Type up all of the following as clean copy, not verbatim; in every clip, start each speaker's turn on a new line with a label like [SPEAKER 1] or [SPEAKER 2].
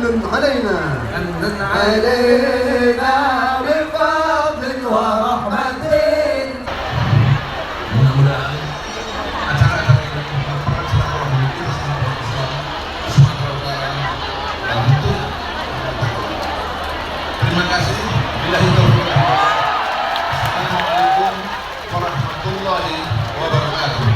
[SPEAKER 1] علينا بفضل ورحمة.
[SPEAKER 2] Mudah-mudahan acara-acara ini merupakan silaturahmi kita sama umat Islam Sumatera Utara dan untuk terima kasih. Billahi taufiq. Assalamualaikum warahmatullahi wabarakatuh.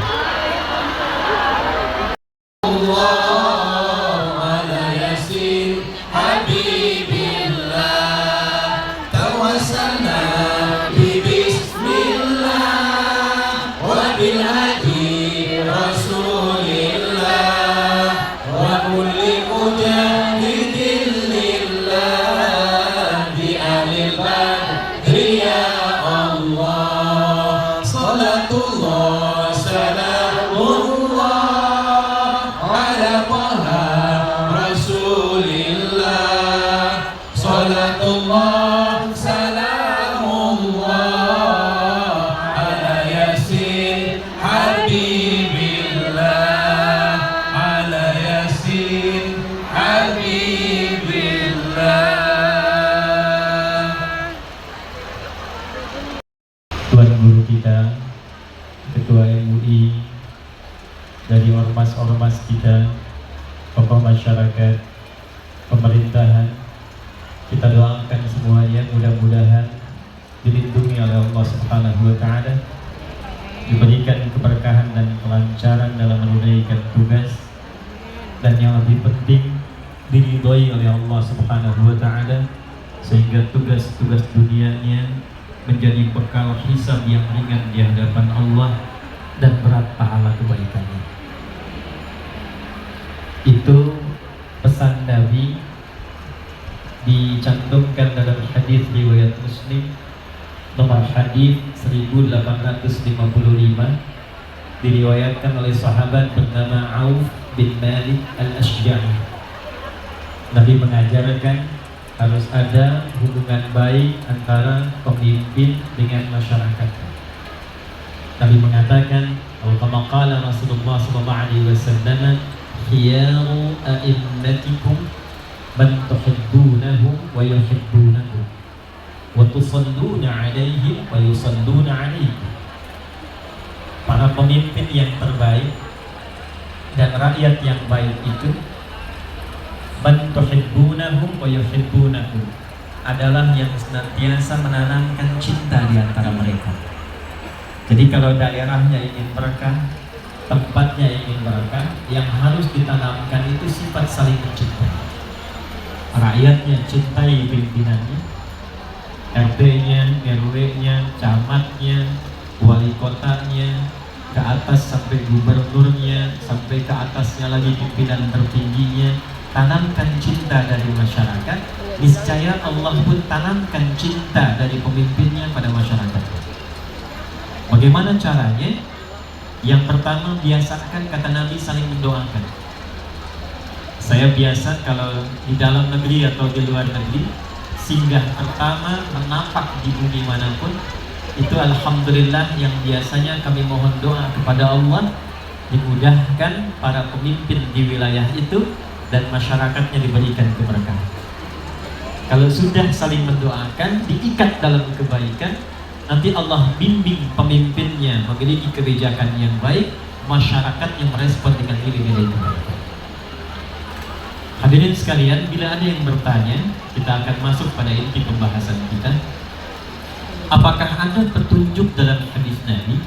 [SPEAKER 3] Tuan Guru kita, Ketua MUI, dari ormas-ormas kita, tokoh masyarakat, pemerintahan, kita doakan semuanya mudah-mudahan dilindungi oleh Allah Subhanahu wa Ta'ala, diberikan keberkahan dan kelancaran dalam menunaikan tugas, dan yang lebih penting diridhoi oleh Allah Subhanahu wa Ta'ala, sehingga tugas-tugas dunianya menjadi bekal hisab yang ringan di hadapan Allah dan berat pahala kebaikannya. Itu pesan Nabi, dicantumkan dalam hadis riwayat Muslim nomor hadis 1855, diriwayatkan oleh sahabat bernama Auf bin Malik al-Ashja'i. Nabi mengajarkan harus ada hubungan baik antara pemimpin dengan masyarakat. Nabi mengatakan, kama qala Rasulullah sallallahu alaihi wasallam, khiyaru a'immatikum man tuhibbunahum wa yuhibbunakum wa tusalluna alaihim wa yusalluna alaikum. Para pemimpin yang terbaik dan rakyat yang baik itu, man tuhibbunahum wa yuhibbunakum, adalah yang senantiasa menanamkan cinta di antara mereka. Jadi kalau daerahnya ingin berkah, tempatnya ingin berkah, yang harus ditanamkan itu sifat saling mencintai. Rakyatnya cintai pimpinannya, RT-nya, RW-nya, camatnya, wali kotanya, ke atas sampai gubernurnya, sampai ke atasnya lagi pimpinan tertingginya. Tanamkan cinta dari masyarakat, niscaya Allah pun tanamkan cinta dari pemimpinnya pada masyarakat. Bagaimana caranya? Yang pertama, biasakan, kata Nabi, saling mendoakan. Saya biasa kalau di dalam negeri atau di luar negeri, singgah pertama menapak di bumi manapun, itu alhamdulillah yang biasanya kami mohon doa kepada Allah, dimudahkan para pemimpin di wilayah itu dan masyarakatnya diberikan keberkahan. Kalau sudah saling mendoakan, diikat dalam kebaikan, nanti Allah bimbing pemimpinnya memiliki kebijakan yang baik, masyarakatnya merespon dengan nilai-nilai kebaikan. Hadirin sekalian, bila ada yang bertanya, kita akan masuk pada inti pembahasan kita. Apakah ada petunjuk dalam hadis Nabi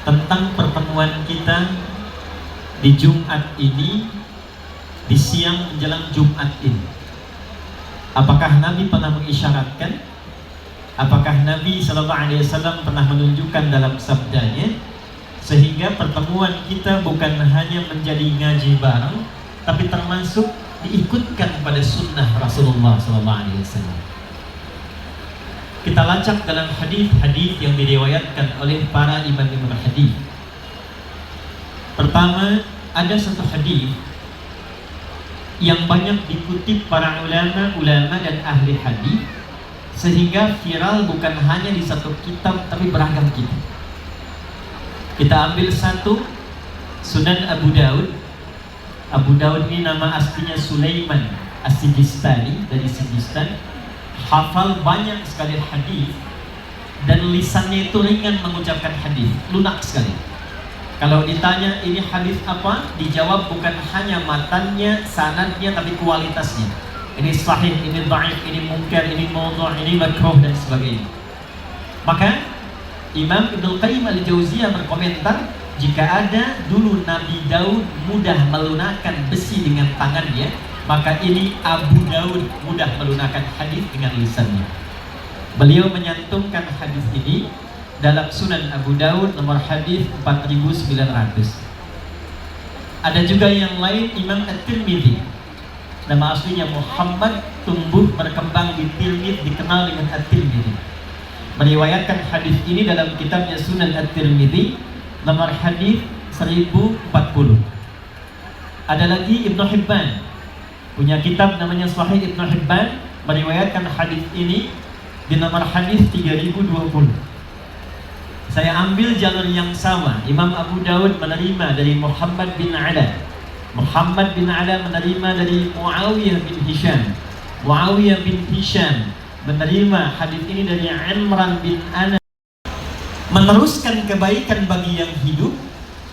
[SPEAKER 3] tentang pertemuan kita di Jumat ini, di siang menjelang Jumat ini? Apakah Nabi pernah mengisyaratkan? Apakah Nabi SAW pernah menunjukkan dalam sabdanya, sehingga pertemuan kita bukan hanya menjadi ngaji bareng, tapi termasuk diikutkan pada sunnah Rasulullah SAW? Kita lacak dalam hadis-hadis yang diriwayatkan oleh para imam-imam hadis. Pertama, ada satu hadis yang banyak dikutip para ulama dan ahli hadis, sehingga viral bukan hanya di satu kitab tapi beragam kitab. Kita ambil satu, Sunan Abu Daud, Abu Daud ini nama aslinya Sulaiman As-Sijistani, dari Sijistan. Hafal banyak sekali hadis dan lisannya itu ringan mengucapkan hadis, lunak sekali. Kalau ditanya ini hadis apa, dijawab bukan hanya matannya, sanadnya, tapi kualitasnya. Ini sahih, ini dhaif, ini munkar, ini maudhu', ini makruh dan sebagainya. Maka Imam Ibnu Qayyim al-Jauziyah berkomentar, jika ada dulu Nabi Daud mudah melunakkan besi dengan tangannya, maka ini Abu Daud mudah melunakkan hadis dengan lisannya. Beliau menyantumkan hadis ini dalam Sunan Abu Daud nomor hadis 4900. Ada juga yang lain, Imam At-Tirmidzi, nama aslinya Muhammad, tumbuh berkembang di Tirmidzi, dikenal dengan At-Tirmidzi, meriwayatkan hadis ini dalam kitabnya Sunan At-Tirmidzi nomor hadis 1040. Ada lagi Ibnu Hibban, punya kitab namanya Sahih Ibnu Hibban, meriwayatkan hadis ini di nomor hadis 3020. Saya ambil jalur yang sama. Imam Abu Daud menerima dari Muhammad bin Ala. Muhammad bin Ala menerima dari Muawiyah bin Hisham. Muawiyah bin Hisham menerima hadis ini dari Imran bin Anas. Meneruskan kebaikan bagi yang hidup.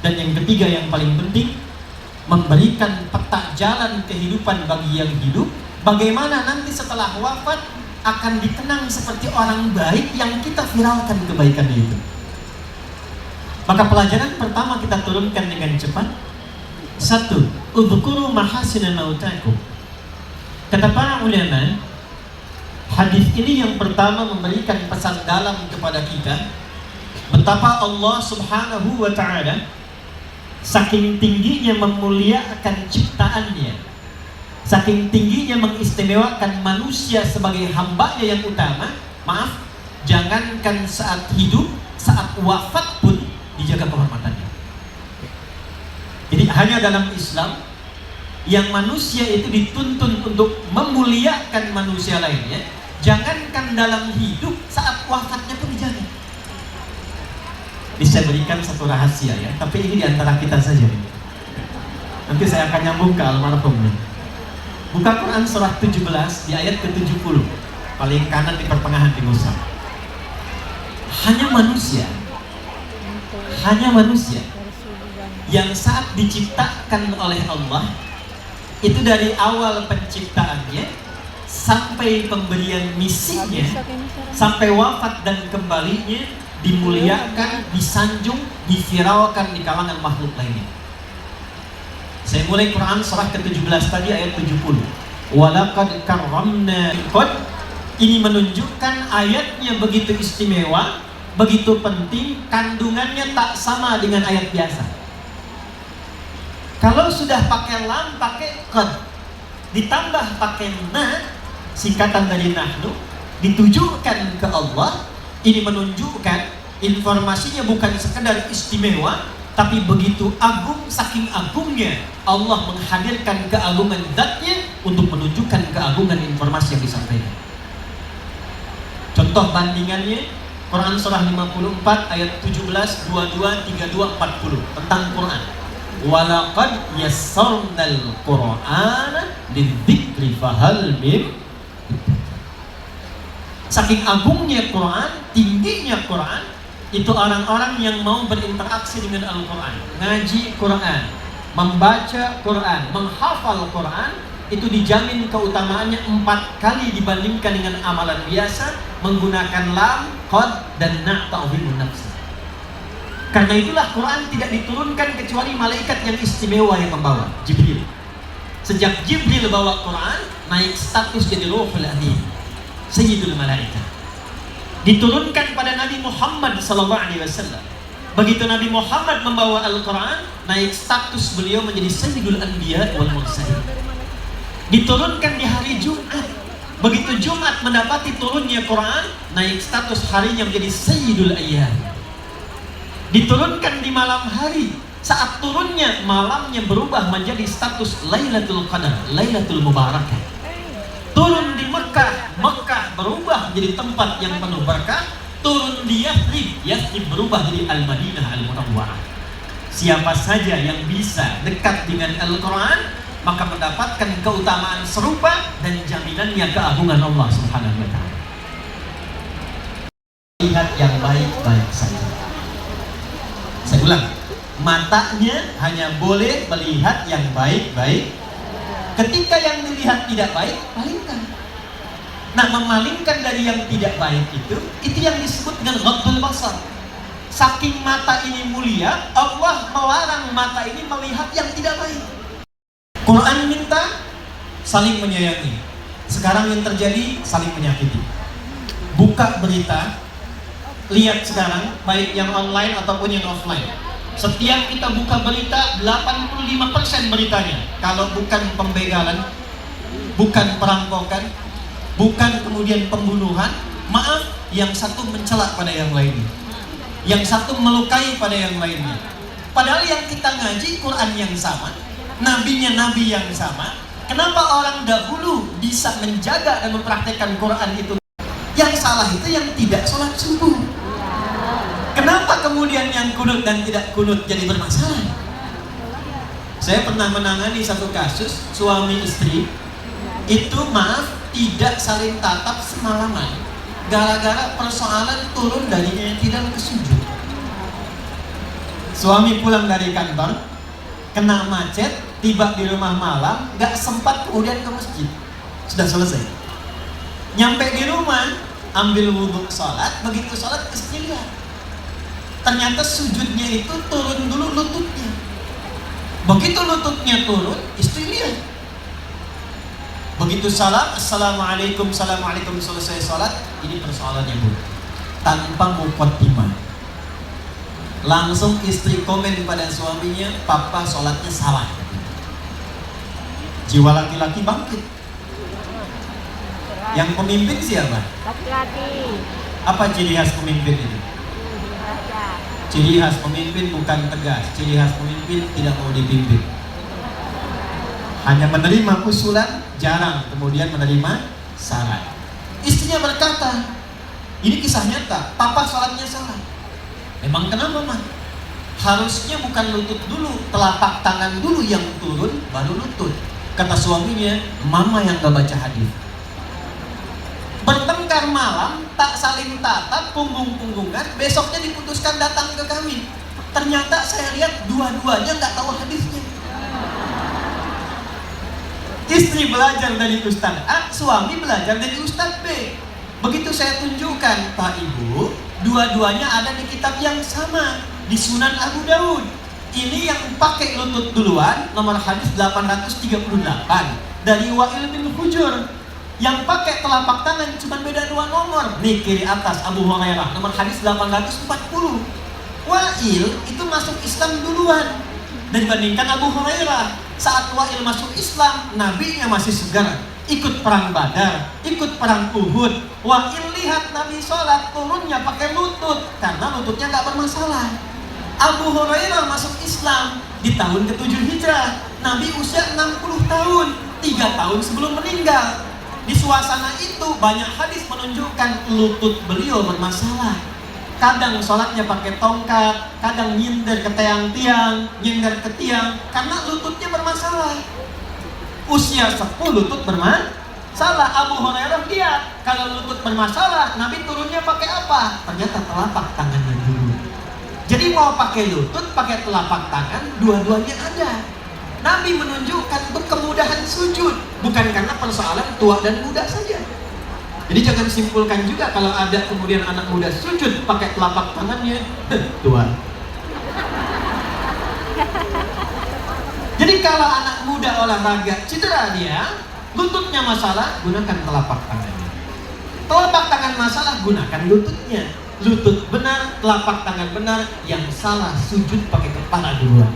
[SPEAKER 3] Dan yang ketiga yang paling penting, memberikan peta jalan kehidupan bagi yang hidup. Bagaimana nanti setelah wafat akan dikenang seperti orang baik yang kita viralkan kebaikannya itu. Maka pelajaran pertama kita turunkan dengan cepat. 1. Udhkuru mahasina mautakum. Kata para ulama, hadis ini yang pertama memberikan pesan dalam kepada kita betapa Allah Subhanahu wa ta'ala saking tingginya memuliakan ciptaannya, saking tingginya mengistimewakan manusia sebagai hambanya yang utama. Maaf, jangankan saat hidup, saat wafat pun dijaga kehormatannya. Jadi hanya dalam Islam yang manusia itu dituntun untuk memuliakan manusia lainnya, jangankan dalam hidup, saat wafatnya pun dijaga. Bisa berikan satu rahasia ya, tapi ini diantara kita saja. Nanti saya akan nyambung ke almarhum. Buka Quran surah 17 di ayat ke-70, paling kanan di pertengahan di Musa. Hanya manusia yang saat diciptakan oleh Allah itu dari awal penciptaannya sampai pemberian misinya, sampai wafat dan kembalinya, dimuliakan, disanjung, diviralkan di kalangan makhluk lainnya. Saya mulai Quran surah ke-17 tadi ayat 70. Walaqad karramna. Ini menunjukkan ayatnya begitu istimewa, begitu penting, kandungannya tak sama dengan ayat biasa. Kalau sudah pakai lam, pakai qad, ditambah pakai na, singkatan dari nahnu, ditujukan ke Allah. Ini menunjukkan informasinya bukan sekedar istimewa, tapi begitu agung, saking agungnya Allah menghadirkan keagungan zatnya untuk menunjukkan keagungan informasi yang disampaikan. Contoh bandingannya Quran surah 54 ayat 17, 22, 32, 40 tentang Quran. Walaqad yassarnal Qur'ana lidzikri fahal min. Saking agungnya Quran, tingginya Quran, itu orang-orang yang mau berinteraksi dengan Al-Quran, ngaji Quran, membaca Quran, menghafal Quran, itu dijamin keutamaannya 4 kali dibandingkan dengan amalan biasa menggunakan lam, qad, dan na' ta'dhimun nafs. Karena itulah Quran tidak diturunkan kecuali malaikat yang istimewa yang membawa, Jibril. Sejak Jibril bawa Quran, naik status jadi Ruhul Amin, Sayyidul Malaikat. Diturunkan pada Nabi Muhammad SAW. Begitu Nabi Muhammad membawa Al-Quran, naik status beliau menjadi Sayyidul Anbiya wal Mursalin. Diturunkan di hari Jumat. Begitu Jumat mendapati turunnya Quran, naik status harinya menjadi Sayyidul Ayyam. Diturunkan di malam hari, saat turunnya malamnya berubah menjadi status Lailatul Qadar, Lailatul Mubarakah. Turun di Mekah, Mekah berubah menjadi tempat yang penuh berkah. Turun di Yathrib, Yathrib berubah jadi Al-Madinah Al-Munawwarah.
[SPEAKER 4] Siapa saja yang bisa dekat dengan Al-Quran, maka mendapatkan keutamaan serupa dan jaminannya keagungan Allah Subhanahu wa Ta'ala. Lihat yang baik-baik saja. Saya ulang, matanya hanya boleh melihat yang baik-baik. Ketika yang dilihat tidak baik, palingkan. Nah, memalingkan dari yang tidak baik itu yang disebut dengan ghaddul basar. Saking mata ini mulia, Allah melarang mata ini melihat yang tidak baik. Quran minta saling menyayangi. Sekarang yang terjadi saling menyakiti. Buka berita, lihat sekarang baik yang online ataupun yang offline. Setiap kita buka berita, 85% beritanya kalau bukan pembegalan, bukan perampokan, bukan kemudian pembunuhan, maaf, yang satu mencela pada yang lainnya, yang satu melukai pada yang lainnya. Padahal yang kita ngaji Quran yang sama, nabinya nabi yang sama. Kenapa orang dahulu bisa menjaga dan mempraktekkan Quran itu? Yang salah itu yang tidak sholat subuh. Kenapa kemudian yang kunut dan tidak kunut jadi bermasalah? Saya pernah menangani satu kasus suami istri itu maaf tidak saling tatap semalaman gara-gara persoalan turun dari i'tidal ke sujud. Suami pulang dari kantor kena macet, tiba di rumah malam, gak sempat kemudian ke masjid. Sudah selesai. Nyampe di rumah, ambil wudhu sholat, begitu sholat istri lihat. Ternyata sujudnya itu turun dulu lututnya. Begitu lututnya turun, istri lihat. Begitu salam, assalamualaikum, assalamualaikum, selesai sholat, ini persoalannya bu. Tanpa muqaddimah. Langsung istri komen pada suaminya, papa sholatnya salah. Jiwa laki-laki bangkit. Yang pemimpin siapa?
[SPEAKER 5] Laki-laki.
[SPEAKER 4] Apa ciri khas pemimpin itu? Ciri khas pemimpin bukan tegas, ciri khas pemimpin tidak mau dipimpin. Hanya menerima usulan, jarang kemudian menerima saran. Istrinya berkata, ini kisah nyata, papa sholatnya salah. Emang kenapa mah? Harusnya bukan lutut dulu, telapak tangan dulu yang turun, baru lutut. Kata suaminya, mama yang gak baca hadis. Bertengkar malam, tak saling tatap, punggung-punggungan, besoknya diputuskan datang ke kami. Ternyata saya lihat dua-duanya gak tahu hadisnya. Istri belajar dari Ustaz A, suami belajar dari Ustaz B. Begitu saya tunjukkan, Pak Ibu, dua-duanya ada di kitab yang sama, di Sunan Abu Daud. Ini yang pakai lutut duluan, nomor hadis 838 dari Wa'il bin Hujur. Yang pakai telapak tangan cuma beda 2 nomor. Nih kiri atas Abu Hurairah, nomor hadis 840. Wa'il itu masuk Islam duluan dibandingkan Abu Hurairah. Saat Wa'il masuk Islam, nabinya masih segar, ikut perang Badar, ikut perang Uhud. Wa'il lihat Nabi sholat, turunnya pakai lutut karena lututnya nggak bermasalah. Abu Hurairah masuk Islam di tahun ke-7 Hijrah. Nabi usia 60 tahun, 3 tahun sebelum meninggal. Di suasana itu banyak hadis menunjukkan lutut beliau bermasalah. Kadang sholatnya pakai tongkat, kadang nyindir ke tiang-tiang, nyindir ke tiang, karena lututnya bermasalah. Usia 10 lutut bermasalah. Abu Hurairah lihat, kalau lutut bermasalah, Nabi turunnya pakai apa? Ternyata telapak tangannya dulu. Jadi mau pakai lutut, pakai telapak tangan, dua-duanya ada. Nabi menunjukkan untuk kemudahan sujud, bukan karena persoalan tua dan muda saja. Jadi jangan simpulkan juga kalau ada kemudian anak muda sujud pakai telapak tangannya, tua. Jadi kalau anak muda olahraga cedera dia, lututnya masalah, gunakan telapak tangannya. Telapak tangan masalah, gunakan lututnya. Lutut benar, telapak tangan benar, yang salah sujud pakai kepala duluan.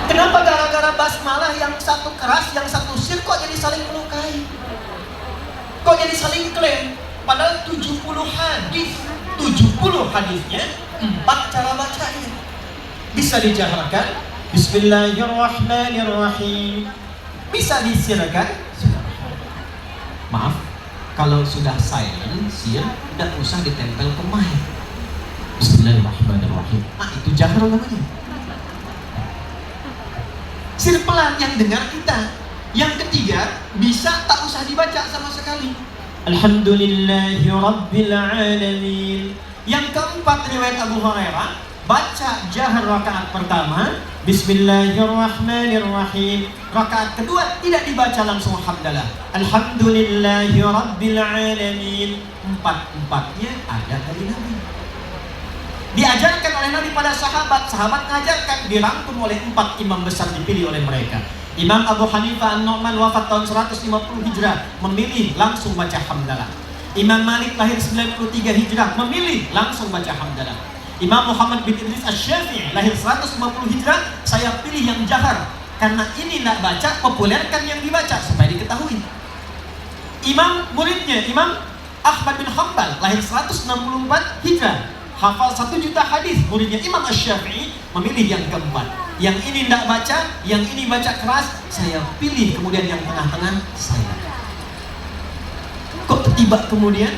[SPEAKER 4] Kenapa gara-gara basmalah yang satu keras, yang satu sir kok jadi saling melukai? Kok jadi saling klaim? Padahal 70 hadis, 70 hadisnya 4 cara bacanya. Bisa dijaharkan, Bismillahirrahmanirrahim. Bisa disirkan. Maaf, kalau sudah silent, sir, tidak usah ditempel ke mic. Bismillahirrahmanirrahim. Itu jahar namanya. Sir pelan yang dengar kita. Yang ketiga, bisa tak usah dibaca sama sekali. Alhamdulillahi Rabbil Alamin. Yang keempat, riwayat Abu Hurairah, baca jahar rakaat pertama Bismillahirrahmanirrahim. Rakaat kedua tidak dibaca langsung hamdalah. Alhamdulillahi Rabbil Alamin. Empat-empatnya ada dari Nabi. Diajarkan oleh Nabi pada sahabat. Sahabat mengajarkan, dirangkum oleh 4 imam besar dipilih oleh mereka. Imam Abu Hanifah An-Nu'man wafat tahun 150 Hijrah, memilih langsung baca hamdalah. Imam Malik lahir 93 Hijrah, memilih langsung baca hamdalah. Imam Muhammad bin Idris Asy-Syafi'i lahir 150 Hijrah, saya pilih yang jahar karena ini tidak baca, populerkan yang dibaca supaya diketahui. Imam muridnya Imam Ahmad bin Hanbal lahir 164 Hijrah, hafal 1 juta hadis. Muridnya Imam Asy-Syafi'i memilih yang keempat. Yang ini tidak baca, yang ini baca keras, saya pilih kemudian yang tengah-tengah saya. Kok tiba kemudian?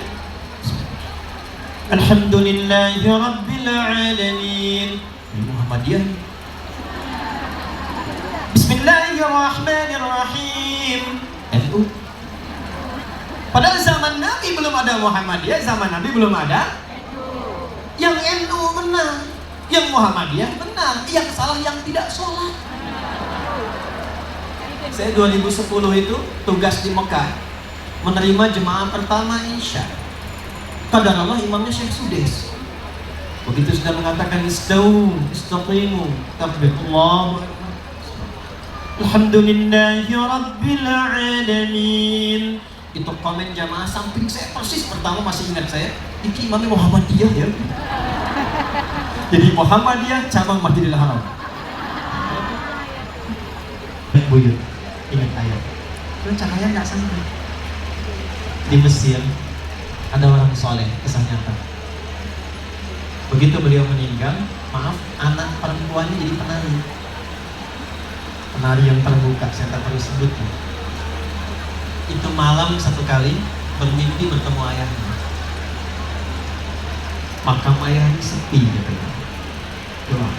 [SPEAKER 4] Alhamdulillahi Rabbil Alamin. Muhammadiyah. Bismillahirrahmanirrahim. NU. Padahal zaman Nabi belum ada Muhammadiyah, zaman Nabi belum ada. Yang NU menang, yang Muhammadiyah benar, yang salah yang tidak sholat. Saya 2010 itu tugas di Mekah, menerima jemaah pertama Isya. Qadarullah imamnya Syekh Sudes. Begitu sudah mengatakan istaqimu, takbir Allahu Akbar. Alhamdulillahi Rabbil Alamin. Itu komen jamaah samping saya persis, pertama masih ingat saya, ini imamnya Muhammadiyah ya. Jadi Muhammadiyah cabang Masjidil Haram. Buyut, ingat ayat. Itu cahaya nggak sampai. Di Mesir ada orang soleh, kisah nyata. Begitu beliau meninggal, maaf, anak perempuannya jadi penari. Penari yang terbuka, saya tak perlu sebut. Itu malam satu kali bermimpi bertemu ayahnya. Makam ayahnya sepi katanya. Doa.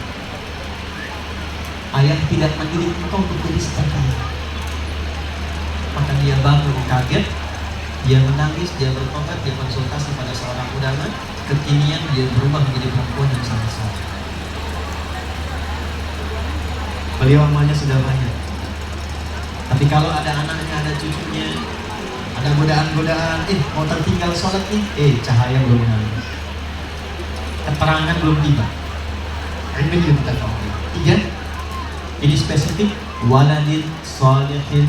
[SPEAKER 4] Ayah tidak mendidik engkau untuk jadi seperti. Maka dia bangun kaget, dia menangis, dia bertobat, dia konsultasi pada seorang ulama. Kekinian dia berubah menjadi perempuan yang sangat soleh. Beliau amalnya sudah banyak. Tapi kalau ada anaknya, ada cucunya, ada godaan-godaan, mau tertinggal sholat nih, cahaya belum mengalir, keterangan belum tiba. Ini yang kita tahu. 3, ini spesifik, waladin salihin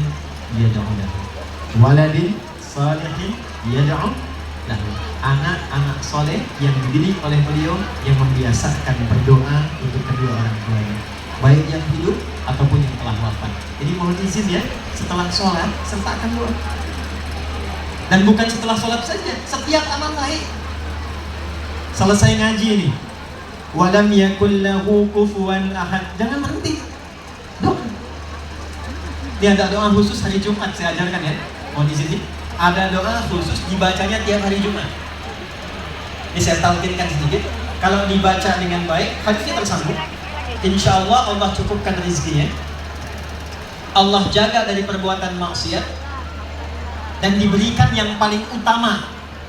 [SPEAKER 4] yad'u lahu. Waladin salihin yad'u lahu. Anak-anak soleh yang dididik oleh beliau, yang membiasakan berdoa untuk kedua orang tuanya, baik yang hidup ataupun yang telah wafat. Jadi mohon izin ya, setelah sholat sertakan doa. Dan bukan setelah sholat saja, setiap amal baik. Selesai ngaji ini, walam yakul lahu kufuwan ahad, jangan berhenti doa. Ini ada doa khusus hari Jumat, saya ajarkan ya. Mohon izin, ada doa khusus dibacanya tiap hari Jumat. Ini saya talkinkan sedikit. Kalau dibaca dengan baik, hadisnya tersambung. Insya Allah Allah cukupkan rezekinya, Allah jaga dari perbuatan maksiat, dan diberikan yang paling utama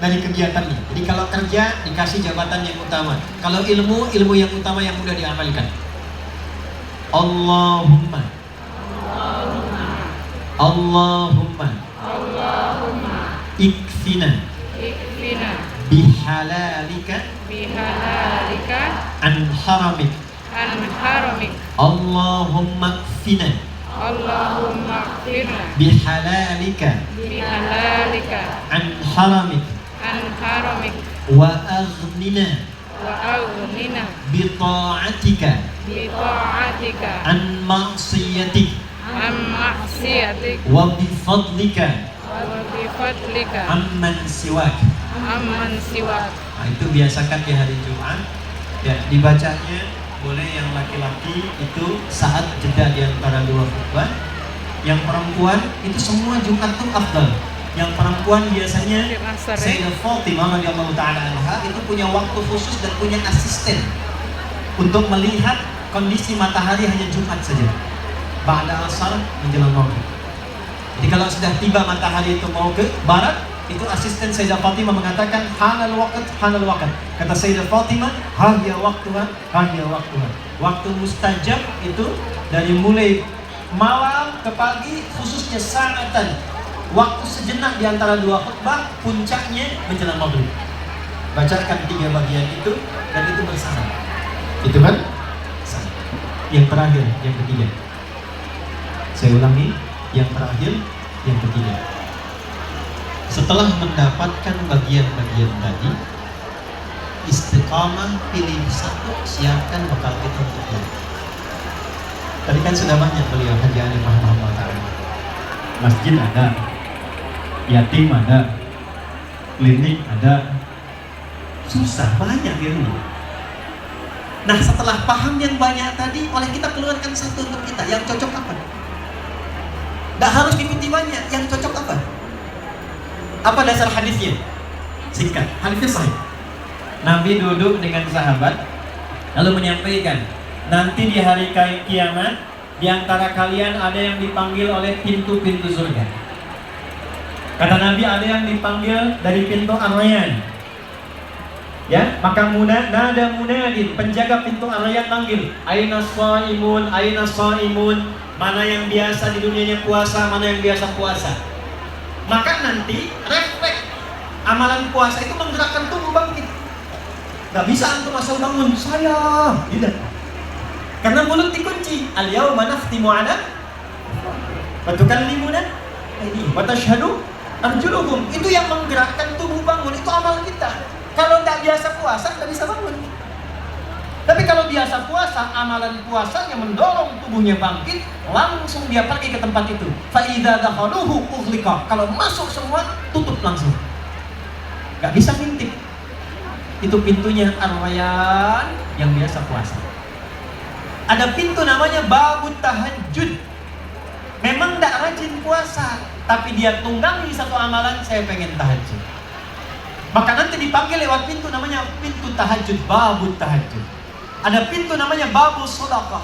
[SPEAKER 4] dari kegiatannya. Jadi kalau kerja dikasih jabatan yang utama, kalau ilmu yang utama yang mudah diamalkan. Allahumma ikfina bihalalika an haramik. Allahumma kfina bihalalika an haramik wa aghnina bita'atika an ma'siyatik wa bifadlika amman siwak. Nah, itu biasakan di hari Jumat ya, dibacanya boleh yang laki-laki itu saat jeda di antara 2 khutbah. Yang perempuan itu semua Jumat tuh afdal. Yang perempuan biasanya Sayyidah Fatimah radhiyallahu taala anha itu punya waktu khusus dan punya asisten untuk melihat kondisi matahari hanya Jumat saja. Ba'da asar menjelang maghrib. Jadi kalau sudah tiba matahari itu mau ke barat, itu asisten Sayyidah Fatimah mengatakan hanal waqt, hanal waqt. Kata Sayyidah Fatimah, hahiya waqtuha, hahiya waqtuha. Waktu mustajab itu dari mulai malam ke pagi, khususnya saatan, waktu sejenak di antara dua khutbah, puncaknya menjelang maghrib. Bacakan 3 bagian itu dan itu bersama. Itu kan? Sama. Yang terakhir, yang ketiga. Saya ulangi, yang terakhir, yang ketiga. Setelah mendapatkan bagian-bagian tadi, istiqamah, pilih satu, siapkan bekal kita untuk beli. Tadi kan sudah banyak beliau Haji Ali Muhammad Ta'ala.
[SPEAKER 3] Masjid ada, yatim ada, klinik ada,
[SPEAKER 4] Susah, banyak di rumah. Nah setelah paham yang banyak tadi, oleh kita keluarkan satu untuk kita. Yang cocok apa? Tidak harus diikuti banyak. Yang cocok apa? Apa dasar hadisnya? Singkat, hadisnya sahih.
[SPEAKER 3] Nabi duduk dengan sahabat lalu menyampaikan, nanti di hari kiamat di antara kalian ada yang dipanggil oleh pintu-pintu surga. Kata Nabi, ada yang dipanggil dari pintu Ar-Rayyan. Ya, maka nada munadin, penjaga pintu Ar-Rayyan manggil, aina shaimun, aina shaimun. Mana yang biasa di dunianya puasa, mana yang biasa puasa. Maka nanti refleks amalan puasa itu menggerakkan tubuh bangkit. Gak bisa antum asal bangun, saya tidak. Karena mulut dikunci. Al-yawma nakhtimu ala wa tukallimuna aydihim wa tashhadu arjuluhum. Itu yang menggerakkan tubuh bangun, itu amal kita. Kalau tidak biasa puasa, tidak bisa bangun. Tapi kalau biasa puasa, amalan puasa yang mendorong tubuhnya bangkit, langsung dia pergi ke tempat itu. Fa idza dakhaluhu ughliqa. Kalau masuk semua, tutup langsung. Gak bisa ngintip. Itu pintunya Ar-Rayyan yang biasa puasa. Ada pintu namanya Babut Tahajjud. Memang tidak rajin puasa, tapi dia tunggangi satu amalan, saya pengen tahajud. Maka nanti dipanggil lewat pintu namanya pintu tahajud, Babut Tahajjud. Ada pintu namanya Babus Shadaqah.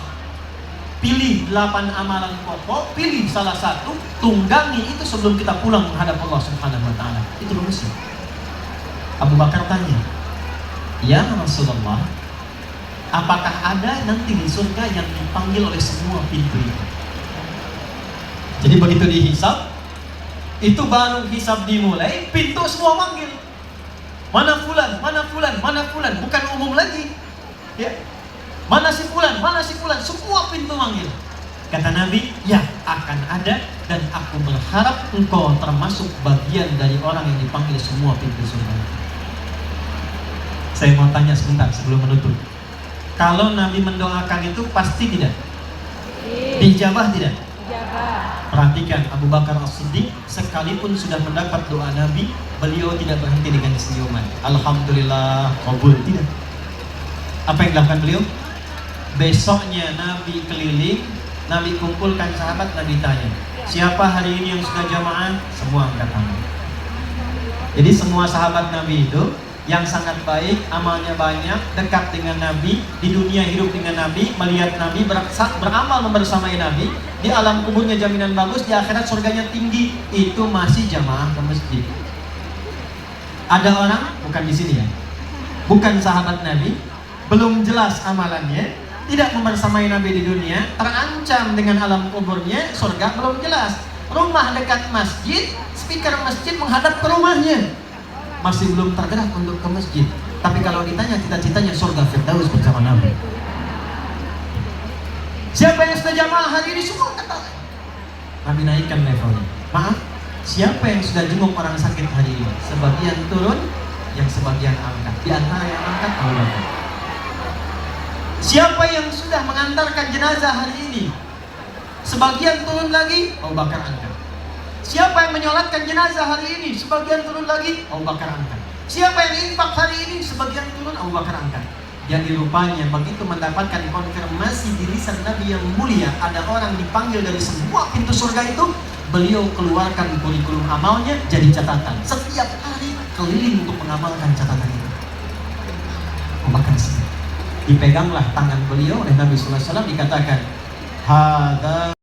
[SPEAKER 3] Pilih 8 amalan pokok, pilih salah satu, tunggangi itu sebelum kita pulang menghadap Allah Subhanahu wa taala. Itu rumusnya. Abu Bakar tanya, "Ya Rasulullah, apakah ada nanti di surga yang dipanggil oleh semua pintu itu?" Jadi begitu dihisab, itu baru hisab dimulai, pintu semua manggil. Mana fulan, mana fulan, mana fulan, bukan umum lagi. Ya. Mana si fulan, semua pintu manggil. Kata Nabi, ya akan ada, dan aku berharap engkau termasuk bagian dari orang yang dipanggil semua pintu surga. Saya mau tanya sebentar sebelum menutup. Kalau Nabi mendoakan itu pasti tidak? Dijabah tidak? Perhatikan Abu Bakar As-Siddiq, sekalipun sudah mendapat doa Nabi, beliau tidak berhenti dengan senyuman. Alhamdulillah, kabul. Tidak. Apa yang dilakukan beliau? Besoknya Nabi keliling, Nabi kumpulkan sahabat, Nabi tanya, siapa hari ini yang sudah jamaah? Semua angkat tangan. Jadi semua sahabat Nabi itu yang sangat baik, amalnya banyak, dekat dengan Nabi, di dunia hidup dengan Nabi, melihat Nabi, beramal membersamai Nabi, di alam kuburnya jaminan bagus, di akhirat surganya tinggi, itu masih jamaah ke masjid. Ada orang, bukan di sini ya, bukan sahabat Nabi, belum jelas amalannya, tidak membersamai Nabi di dunia, terancam dengan alam kuburnya, surga belum jelas. Rumah dekat masjid, speaker masjid menghadap ke rumahnya, masih belum tergerak untuk ke masjid. Tapi kalau ditanya cita-citanya surga Firdaus bersama Nabi. Siapa yang sudah jamaah hari ini? Semua kata. Nabi naikkan levelnya. Maaf, siapa yang sudah jenguk orang sakit hari ini? Sebagian turun, yang sebagian angkat. Di antara yang angkat, Abu Bakar. Siapa yang sudah mengantarkan jenazah hari ini? Sebagian turun lagi, Abu Bakar angkat. Siapa yang menyolatkan jenazah hari ini? Sebagian turun lagi, Abu Bakar angkat. Siapa yang infak hari ini? Sebagian turun, Abu Bakar angkat. Yang dirupanya begitu mendapatkan konfirmasi di lisan Nabi yang mulia, ada orang dipanggil dari semua pintu surga itu,
[SPEAKER 4] beliau keluarkan kurikulum amalnya jadi catatan. Setiap hari keliling untuk mengamalkan catatan itu. Memakan dipeganglah tangan beliau oleh Nabi SAW, dikatakan, "Hadza